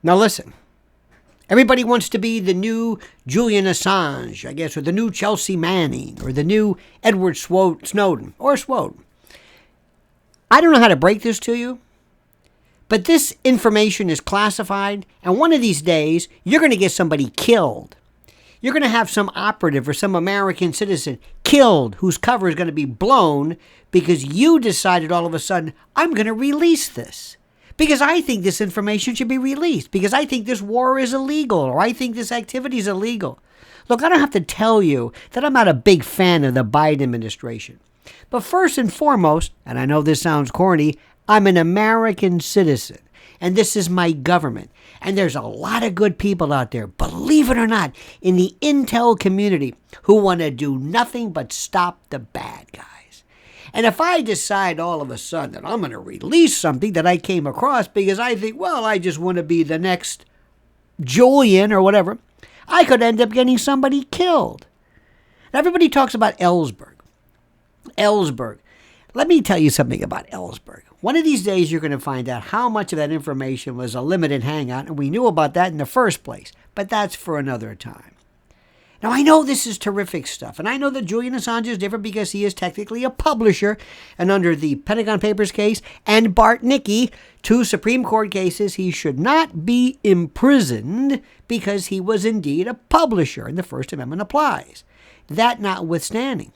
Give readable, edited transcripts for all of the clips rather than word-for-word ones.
Now listen, everybody wants to be the new Julian Assange, I guess, or the new Chelsea Manning, or the new Edward Snowden, or Swoden. I don't know how to break this to you, but this information is classified, and one of these days, you're going to get somebody killed. You're going to have some operative or some American citizen killed whose cover is going to be blown because you decided all of a sudden, I'm going to release this. Because I think this information should be released. Because I think this war is illegal, or I think this activity is illegal. Look, I don't have to tell you that I'm not a big fan of the Biden administration. But first and foremost, and I know this sounds corny, I'm an American citizen. And this is my government. And there's a lot of good people out there, believe it or not, in the intel community who want to do nothing but stop the bad guys. And if I decide all of a sudden that I'm going to release something that I came across because I think, well, I just want to be the next Julian or whatever, I could end up getting somebody killed. Now, everybody talks about Ellsberg. Let me tell you something about Ellsberg. One of these days, you're going to find out how much of that information was a limited hangout, and we knew about that in the first place. But that's for another time. Now, I know this is terrific stuff, and I know that Julian Assange is different because he is technically a publisher, and under the Pentagon Papers case and Bartnicki, 2 Supreme Court cases, he should not be imprisoned because he was indeed a publisher, and the First Amendment applies. That notwithstanding.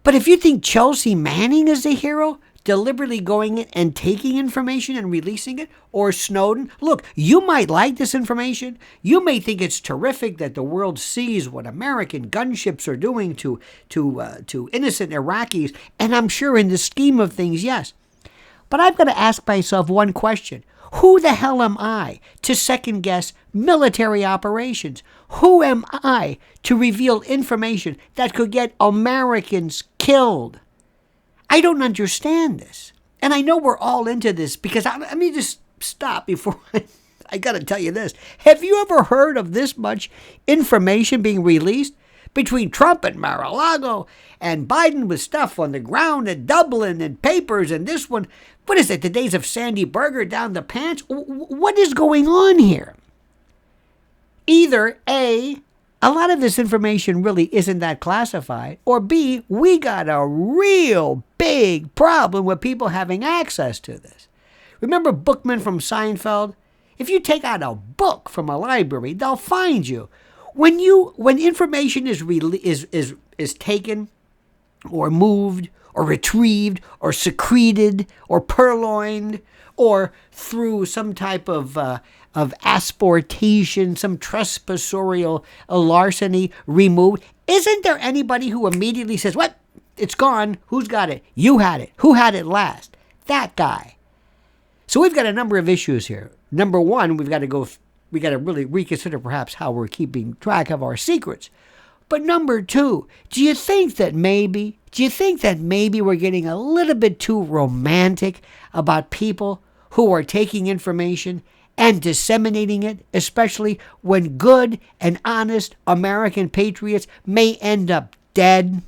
But if you think Chelsea Manning is a hero, deliberately going in and taking information and releasing it, or Snowden, look, you might like this information. You may think it's terrific that the world sees what American gunships are doing to innocent Iraqis, and I'm sure in the scheme of things, yes. But I've got to ask myself one question. Who the hell am I to second guess military operations? Who am I to reveal information that could get Americans killed? I don't understand this. And I know we're all into this because let me just stop before I got to tell you this. Have you ever heard of this much information being released between Trump and Mar-a-Lago and Biden with stuff on the ground at Dublin and papers and this one? What is it, the days of Sandy Berger down the pants? What is going on here? Either A, a lot of this information really isn't that classified, or B, we got a real big problem with people having access to this. Remember Bookman from Seinfeld? If you take out a book from a library, they'll find you. When information is taken or moved or retrieved or secreted or purloined or through some type of asportation, some trespassorial larceny removed, isn't there anybody who immediately says, what? It's gone. Who's got it? You had it. Who had it last? That guy. So we've got a number of issues here. Number one, we got to really reconsider perhaps how we're keeping track of our secrets. But number two, do you think that maybe we're getting a little bit too romantic about people who are taking information and disseminating it, especially when good and honest American patriots may end up dead?